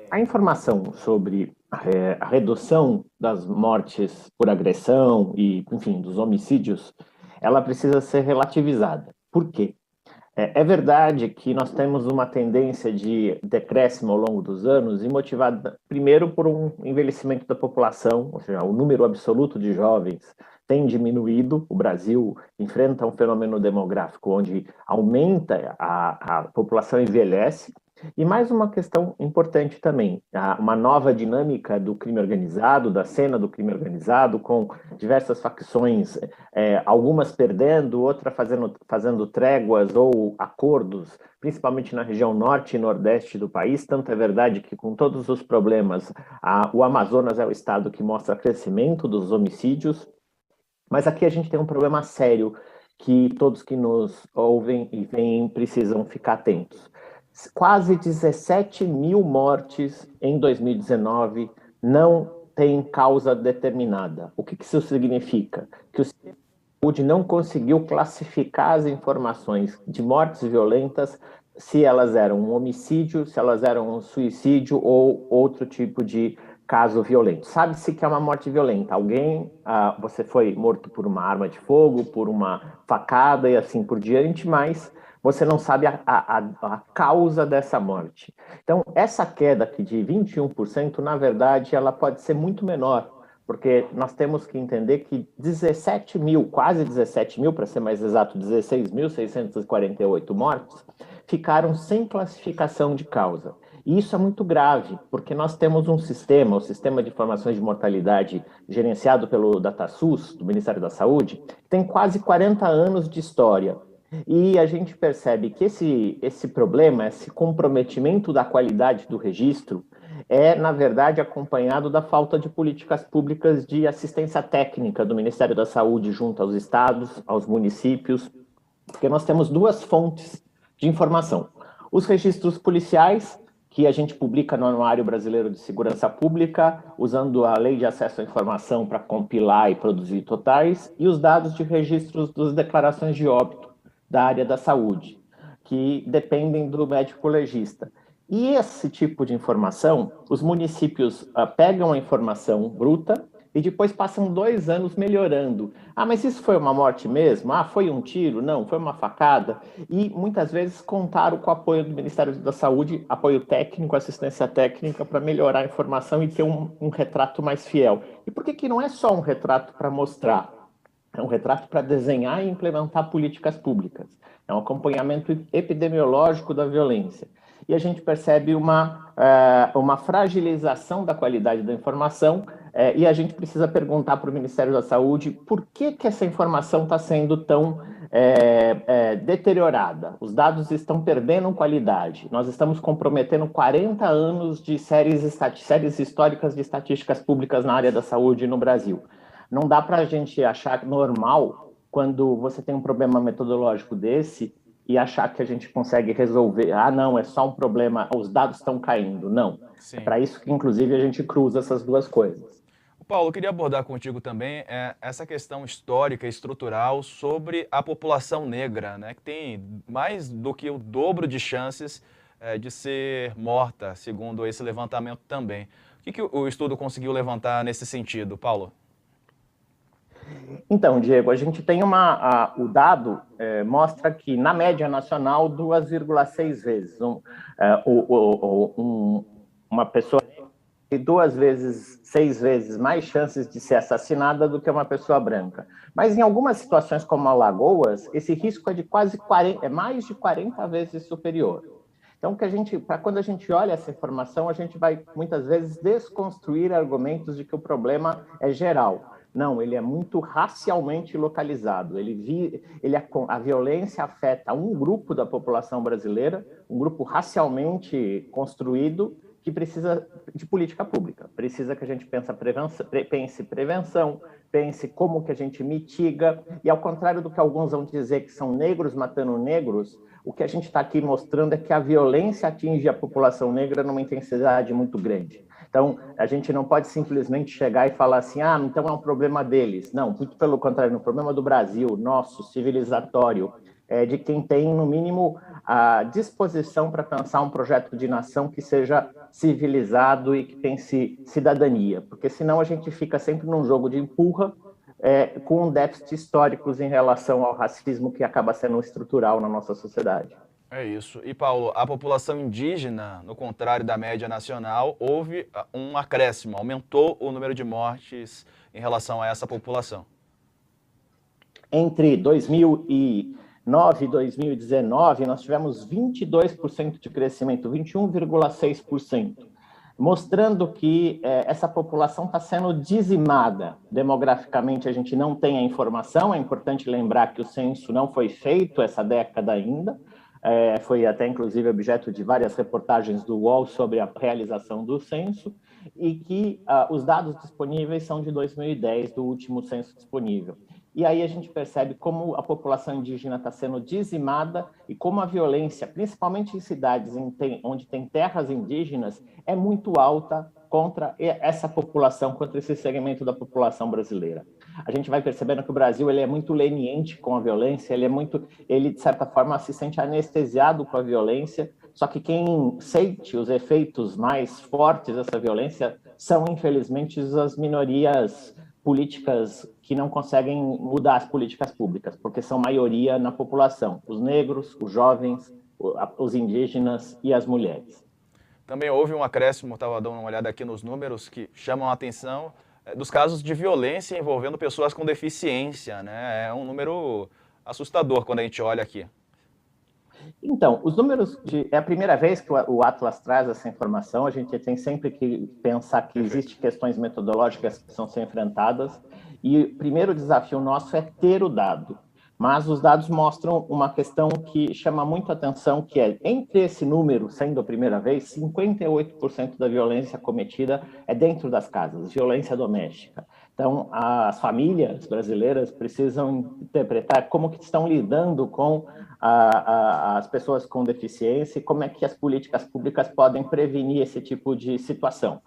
A informação sobre a redução das mortes por agressão e, enfim, dos homicídios, ela precisa ser relativizada. Por quê? É verdade que nós temos uma tendência de decréscimo ao longo dos anos e motivada, primeiro, por um envelhecimento da população, ou seja, o número absoluto de jovens tem diminuído. O Brasil enfrenta um fenômeno demográfico onde aumenta, a população envelhece. E mais uma questão importante também, uma nova dinâmica do crime organizado, da cena do crime organizado, com diversas facções, algumas perdendo, outras fazendo tréguas ou acordos, principalmente na região norte e nordeste do país. Tanto é verdade que, com todos os problemas, o Amazonas é o estado que mostra crescimento dos homicídios, mas aqui a gente tem um problema sério que todos que nos ouvem e veem precisam ficar atentos. Quase 17 mil mortes em 2019 não tem causa determinada. O que isso significa? Que o sistema de saúde não conseguiu classificar as informações de mortes violentas, se elas eram um homicídio, se elas eram um suicídio ou outro tipo de caso violento. Sabe-se que é uma morte violenta. Você foi morto por uma arma de fogo, por uma facada e assim por diante, mas você não sabe a causa dessa morte. Então, essa queda aqui de 21%, na verdade, ela pode ser muito menor, porque nós temos que entender que 17 mil, quase 17 mil, para ser mais exato, 16.648 mortes, ficaram sem classificação de causa. E isso é muito grave, porque nós temos um sistema, o Sistema de Informações de Mortalidade, gerenciado pelo DataSUS, do Ministério da Saúde, que tem quase 40 anos de história. E a gente percebe que esse problema, esse comprometimento da qualidade do registro, na verdade, acompanhado da falta de políticas públicas de assistência técnica do Ministério da Saúde junto aos estados, aos municípios, porque nós temos duas fontes de informação. Os registros policiais, que a gente publica no Anuário Brasileiro de Segurança Pública, usando a Lei de Acesso à Informação para compilar e produzir totais, e os dados de registros das declarações de óbito da área da saúde, que dependem do médico legista. E esse tipo de informação, os municípios pegam a informação bruta e depois passam 2 anos melhorando. Mas isso foi uma morte mesmo? Foi um tiro? Não, foi uma facada? E muitas vezes contaram com o apoio do Ministério da Saúde, apoio técnico, assistência técnica, para melhorar a informação e ter um retrato mais fiel. E por que não é só um retrato para mostrar? É um retrato para desenhar e implementar políticas públicas. É um acompanhamento epidemiológico da violência. E a gente percebe uma fragilização da qualidade da informação, e a gente precisa perguntar para o Ministério da Saúde por que essa informação está sendo tão deteriorada. Os dados estão perdendo qualidade. Nós estamos comprometendo 40 anos de séries históricas de estatísticas públicas na área da saúde no Brasil. Não dá para a gente achar normal quando você tem um problema metodológico desse e achar que a gente consegue resolver. Não, é só um problema, os dados estão caindo. Não. Sim. É para isso que, inclusive, a gente cruza essas duas coisas. Paulo, eu queria abordar contigo também essa questão histórica e estrutural sobre a população negra, né, que tem mais do que o dobro de chances de ser morta, segundo esse levantamento também. O que o estudo conseguiu levantar nesse sentido, Paulo? Então, Diego, a gente tem o dado mostra que, na média nacional, 2,6 vezes. Uma pessoa tem 6 vezes mais chances de ser assassinada do que uma pessoa branca. Mas em algumas situações, como Alagoas, esse risco é de mais de 40 vezes superior. Então, quando a gente olha essa informação, a gente vai, muitas vezes, desconstruir argumentos de que o problema é geral. Não, ele é muito racialmente localizado. A violência afeta um grupo da população brasileira, um grupo racialmente construído, que precisa de política pública. Precisa que a gente pense prevenção, pense como que a gente mitiga. E, ao contrário do que alguns vão dizer que são negros matando negros, o que a gente está aqui mostrando é que a violência atinge a população negra numa intensidade muito grande. Então, a gente não pode simplesmente chegar e falar assim, então é um problema deles. Não, muito pelo contrário, é um problema do Brasil, nosso, civilizatório, de quem tem, no mínimo, a disposição para pensar um projeto de nação que seja civilizado e que pense cidadania, porque senão a gente fica sempre num jogo de empurra, com déficits históricos em relação ao racismo que acaba sendo estrutural na nossa sociedade. É isso. E, Paulo, a população indígena, no contrário da média nacional, houve um acréscimo, aumentou o número de mortes em relação a essa população. Entre 2009 e 2019, nós tivemos 22% de crescimento, 21,6%, mostrando que essa população está sendo dizimada. Demograficamente, a gente não tem a informação, é importante lembrar que o censo não foi feito essa década ainda, foi até, inclusive, objeto de várias reportagens do UOL sobre a realização do censo, e que os dados disponíveis são de 2010, do último censo disponível. E aí a gente percebe como a população indígena está sendo dizimada e como a violência, principalmente em cidades onde tem terras indígenas, é muito alta contra essa população, contra esse segmento da população brasileira. A gente vai percebendo que o Brasil ele é muito leniente com a violência, ele de certa forma se sente anestesiado com a violência, só que quem sente os efeitos mais fortes dessa violência são, infelizmente, as minorias políticas que não conseguem mudar as políticas públicas, porque são maioria na população, os negros, os jovens, os indígenas e as mulheres. Também houve um acréscimo, estava dando uma olhada aqui nos números que chamam a atenção, dos casos de violência envolvendo pessoas com deficiência, né? É um número assustador quando a gente olha aqui. Então, os números, é a primeira vez que o Atlas traz essa informação, a gente tem sempre que pensar que existem questões metodológicas que precisam ser enfrentadas, e o primeiro desafio nosso é ter o dado. Mas os dados mostram uma questão que chama muito a atenção, que é, entre esse número, sendo a primeira vez, 58% da violência cometida é dentro das casas, violência doméstica. Então, as famílias brasileiras precisam interpretar como que estão lidando com as pessoas com deficiência e como é que as políticas públicas podem prevenir esse tipo de situação.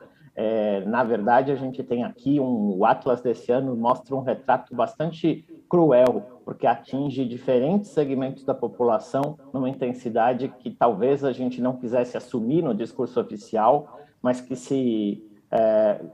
Na verdade, a gente tem aqui o Atlas desse ano mostra um retrato bastante cruel, porque atinge diferentes segmentos da população numa intensidade que talvez a gente não quisesse assumir no discurso oficial, mas que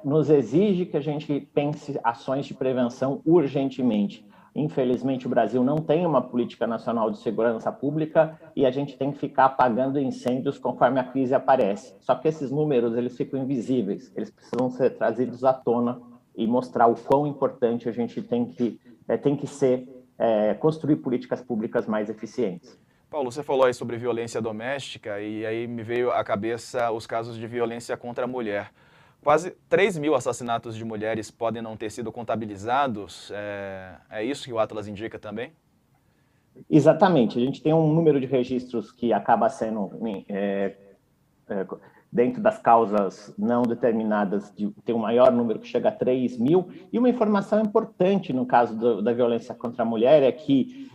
nos exige que a gente pense ações de prevenção urgentemente. Infelizmente, o Brasil não tem uma política nacional de segurança pública e a gente tem que ficar apagando incêndios conforme a crise aparece. Só que esses números eles ficam invisíveis, eles precisam ser trazidos à tona e mostrar o quão importante a gente tem que ser construir políticas públicas mais eficientes. Paulo, você falou aí sobre violência doméstica e aí me veio à cabeça os casos de violência contra a mulher. Quase 3 mil assassinatos de mulheres podem não ter sido contabilizados. É isso que o Atlas indica também? Exatamente. A gente tem um número de registros que acaba sendo, dentro das causas não determinadas, tem um maior número que chega a 3 mil. E uma informação importante no caso da violência contra a mulher é que,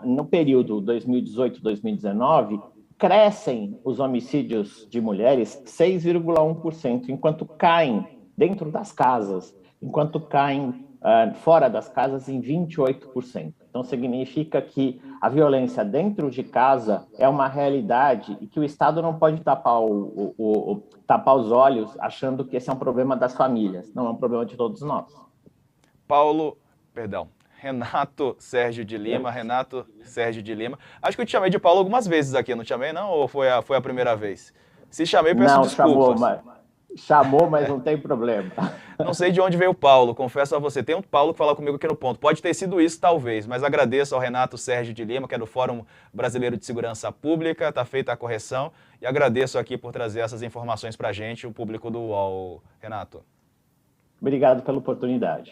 no período 2018-2019, crescem os homicídios de mulheres 6,1%, enquanto caem dentro das casas, enquanto caem fora das casas em 28%. Então, significa que a violência dentro de casa é uma realidade e que o Estado não pode tapar os olhos achando que esse é um problema das famílias. Não, é um problema de todos nós. Renato Sérgio de Lima, Renato Sérgio de Lima. Acho que eu te chamei de Paulo algumas vezes aqui, não te chamei não? Ou foi a primeira vez? Se chamei, peço desculpas. Chamou, mas não tem problema. Não sei de onde veio o Paulo, confesso a você. Tem um Paulo que fala comigo aqui no ponto. Pode ter sido isso, talvez, mas agradeço ao Renato Sérgio de Lima, que é do Fórum Brasileiro de Segurança Pública, está feita a correção, e agradeço aqui por trazer essas informações para a gente, o público do UOL. Renato. Obrigado pela oportunidade.